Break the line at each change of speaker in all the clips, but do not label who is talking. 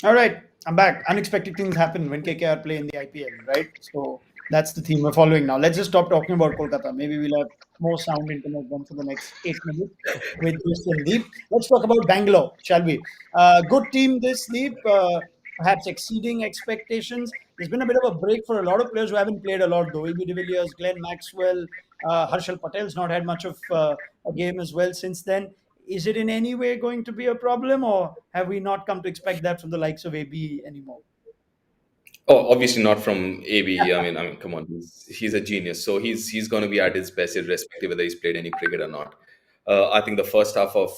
All right, I'm back. Unexpected things happen when KKR play in the IPL, right? So that's the theme we're following now. Let's just stop talking about Kolkata. Maybe we'll have more sound internet then for the next 8 minutes with this and Deep. Let's talk about Bangalore, shall we? Good team this Deep, perhaps exceeding expectations. There's been a bit of a break for a lot of players who haven't played a lot, though. AB de Villiers, Glenn Maxwell, Harshal Patel's not had much of a game as well since then. Is it in any way going to be a problem, or have we not come to expect that from the likes of AB anymore?
Oh, obviously not from AB. I mean, come on, he's a genius. So he's going to be at his best, irrespective whether he's played any cricket or not. I think the first half of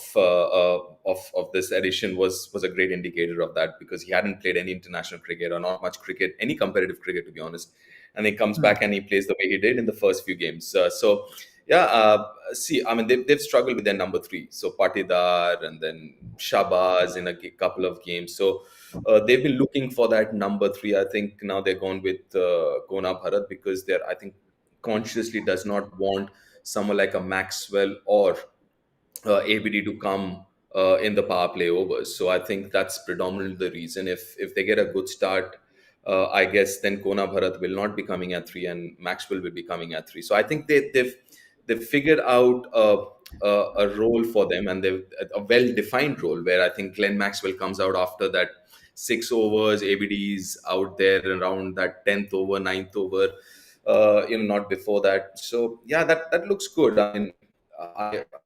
this edition was a great indicator of that because he hadn't played any international cricket or not much cricket, any competitive cricket to be honest. And he comes
Hmm.
back and he plays the way he did in the first few games. So yeah, see, I mean they've struggled with their number three, so Patidar and then Shabazz in a couple of games. So they've been looking for that number three. I think now they're gone with Kona Bharat because they're, I think, consciously does not want someone like a Maxwell or ABD to come in the power play overs. So I think that's predominantly the reason. If they get a good start, I guess then Kona Bharat will not be coming at three and Maxwell will be coming at three. So I think they've figured out a role for them and they've a well defined role where I think Glenn Maxwell comes out after that 6 overs, ABD's out there around that 10th over, ninth over, not before that. So yeah, that looks good. I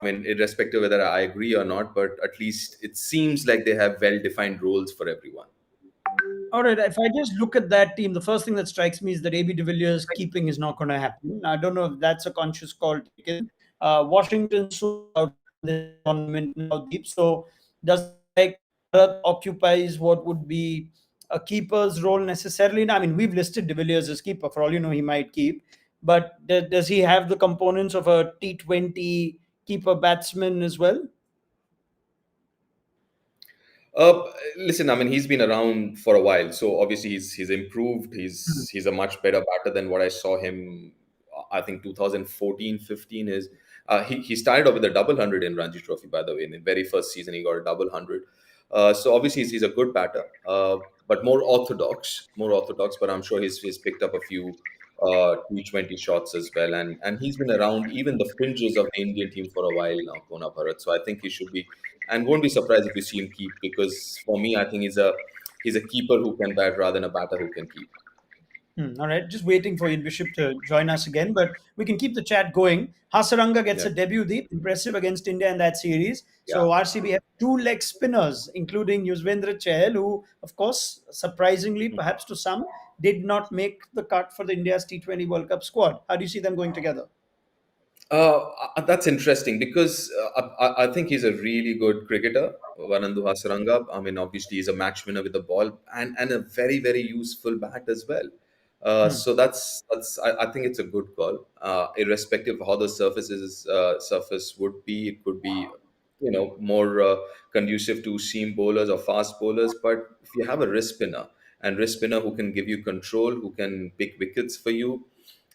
mean, irrespective whether I agree or not, but at least it seems like they have well-defined roles for everyone.
All right, if I just look at that team, the first thing that strikes me is that AB de Villiers keeping is not going to happen. I don't know if that's a conscious call taken. Washington so out of this tournament now deep. So does like Bharat occupies what would be a keeper's role necessarily? I mean, we've listed de Villiers as keeper. For all you know, he might keep. But does he have the components of a T20 keeper batsman as well?
Uh, Listen, I mean, he's been around for a while, so obviously he's improved. He's a much better batter than what I saw him. I think 2014, 15 is. He started off with a double hundred in Ranji Trophy, by the way. In the very first season, he got a double hundred. So obviously he's a good batter, but more orthodox. But I'm sure he's picked up a few T20 shots as well, and he's been around even the fringes of the Indian team for a while now, Kona Bharat. So I think he should be and won't be surprised if you see him keep because for me I think he's a keeper who can bat rather than a batter who can keep.
All right, just waiting for Ian Bishop to join us again, but we can keep the chat going. Hasaranga gets
Yeah,
a debut deep, impressive against India in that series.
yeah.
So RCB have two leg spinners, including Yuzvendra Chahal, who, of course, surprisingly, perhaps to some, did not make the cut for the India's T20 World Cup squad. How do you see them going together?
That's interesting because I think he's a really good cricketer, Vanandu Hasaranga. I mean, obviously he's a match winner with the ball and a very very useful bat as well.
Hmm.
So I think it's a good call. Irrespective of how the surface would be, it could be more conducive to seam bowlers or fast bowlers. But if you have a wrist spinner and wrist spinner who can give you control, who can pick wickets for you,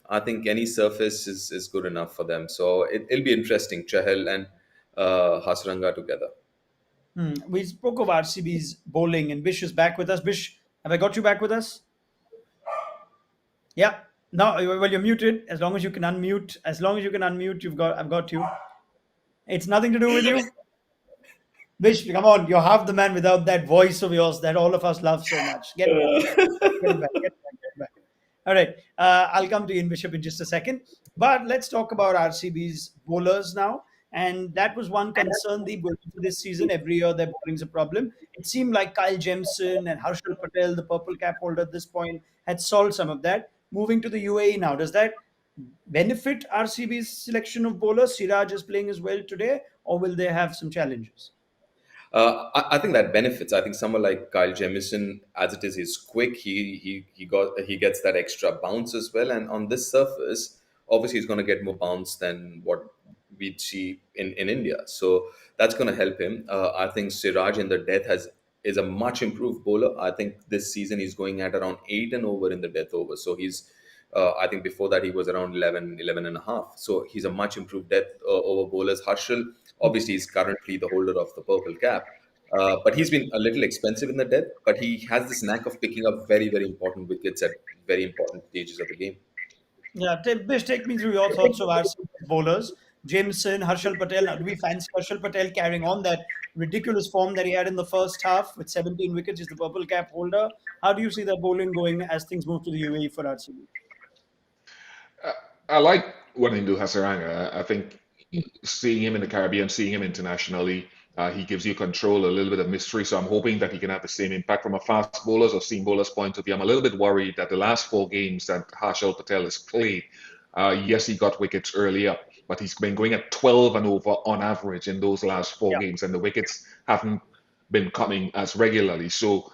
I think any surface is good enough for them. So it'll be interesting, Chahal and Hasranga together.
We spoke of RCB's bowling, and Bish is back with us. Bish, have I got you back with us? Yeah. No, well, you're muted. As long as you can unmute, I've got you. It's nothing to do with you. Vish, come on, you're half the man without that voice of yours that all of us love so much. Get back. Get back. Get back. Get back. All right. I'll come to Ian Bishop in just a second. But let's talk about RCB's bowlers now. And that was one concern the bowling for this season. Every year their bowling's a problem. It seemed like Kyle Jemison and Harshal Patel, the purple cap holder at this point, had solved some of that. Moving to the UAE now, does that benefit RCB's selection of bowlers? Siraj is playing as well today, or will they have some challenges?
I think that benefits. I think someone like Kyle Jemison, as it is, he's quick. He gets that extra bounce as well. And on this surface, obviously, he's going to get more bounce than what we'd see in India. So that's going to help him. I think Siraj in the death has is a much improved bowler. I think this season he's going at around 8 and over in the death over. So he's I think before that he was around 11 and a half. So he's a much improved death over bowlers. Harshal, obviously, is currently the holder of the purple cap. But he's been a little expensive in the death, but he has this knack of picking up very, very important wickets at very important stages of the game.
Yeah, Bish, take me through your thoughts of our bowlers. Jameson, Harshal Patel. Now, do we fancy Harshal Patel carrying on that ridiculous form that he had in the first half with 17 wickets? He's the purple cap holder. How do you see that bowling going as things move to the UAE for RCB?
I like Wanindu Hasaranga. I think seeing him in the Caribbean, seeing him internationally, he gives you control, a little bit of mystery. So I'm hoping that he can have the same impact from a fast bowlers or seam bowlers point of view. I'm a little bit worried that the last 4 games that Harshal Patel has played, yes, he got wickets earlier, but he's been going at 12 and over on average in those last four
Yeah.
games, and the wickets haven't been coming as regularly. So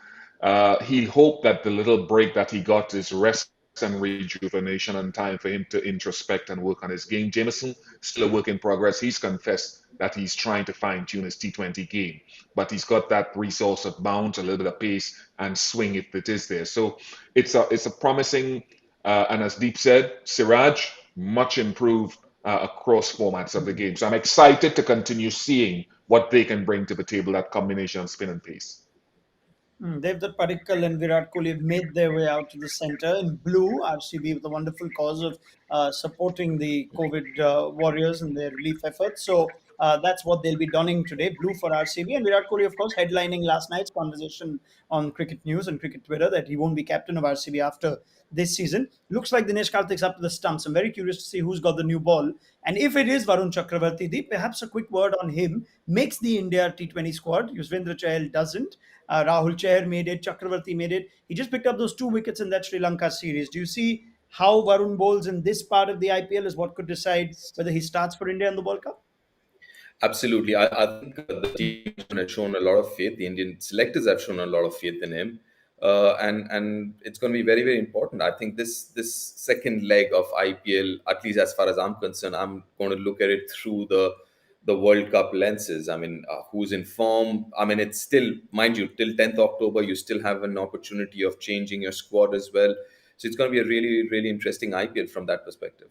he hoped that the little break that he got is rest and rejuvenation and time for him to introspect and work on his game. Jameson, still a work in progress. He's confessed that he's trying to fine tune his T20 game, but he's got that resource of bounce, a little bit of pace, and swing if it is there. So it's a promising, and as Deep said, Siraj, much improved across formats of the game. So I'm excited to continue seeing what they can bring to the table, that combination of spin and pace.
Devdutt Padikkal and Virat Kohli have made their way out to the centre in blue. RCB with the wonderful cause of supporting the COVID warriors and their relief efforts. So that's what they'll be donning today, blue for RCB. And Virat Kohli, of course, headlining last night's conversation on Cricket News and Cricket Twitter that he won't be captain of RCB after this season. Looks like Dinesh Karthik's up to the stumps. I'm very curious to see who's got the new ball. And if it is Varun Chakravarti, perhaps a quick word on him makes the India T20 squad. Yuzvendra Chahal doesn't. Rahul Chahar made it. Chakravarti made it. He just picked up those 2 wickets in that Sri Lanka series. Do you see how Varun bowls in this part of the IPL is what could decide whether he starts for India in the World Cup?
Absolutely. I think the team has shown a lot of faith. The Indian selectors have shown a lot of faith in him. And it's going to be very, very important. I think this second leg of IPL, at least as far as I'm concerned, I'm going to look at it through the World Cup lenses. I mean, who's in form? I mean, it's still, mind you, till 10th October, you still have an opportunity of changing your squad as well. So it's going to be a really, really interesting IPL from that perspective.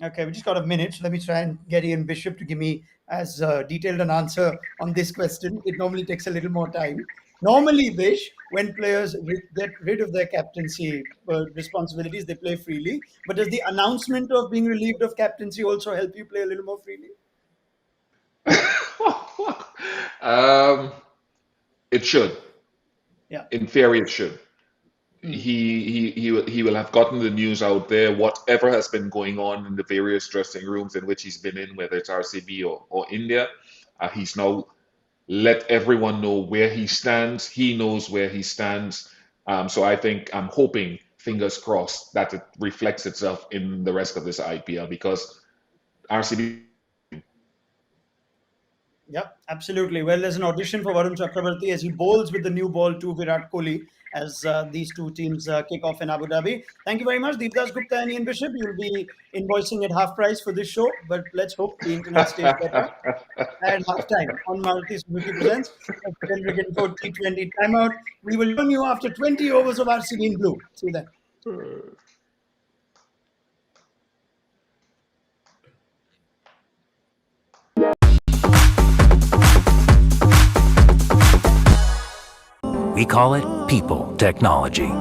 Okay, we just got a minute. So let me try and get Ian Bishop to give me as detailed an answer on this question. It normally takes a little more time. Normally, Bish, when players get rid of their captaincy responsibilities, they play freely. But does the announcement of being relieved of captaincy also help you play a little more freely?
um, it should.
Yeah.
In theory, it should. He will have gotten the news out there. Whatever has been going on in the various dressing rooms in which he's been in, whether it's RCB or India, he's now let everyone know where he stands. He knows where he stands. So I'm hoping, fingers crossed, that it reflects itself in the rest of this IPL because RCB.
Yeah, absolutely. Well, there's an audition for Varun Chakravarti as he bowls with the new ball to Virat Kohli as these two teams kick off in Abu Dhabi. Thank you very much, Deep Dasgupta and Ian Bishop. You'll be invoicing at half price for this show, but let's hope the internet stays better. At halftime on Maruti Suzuki Presents, then we can go T20 timeout. We will join you after 20 overs of RCB in blue. See you then.
We call it people technology.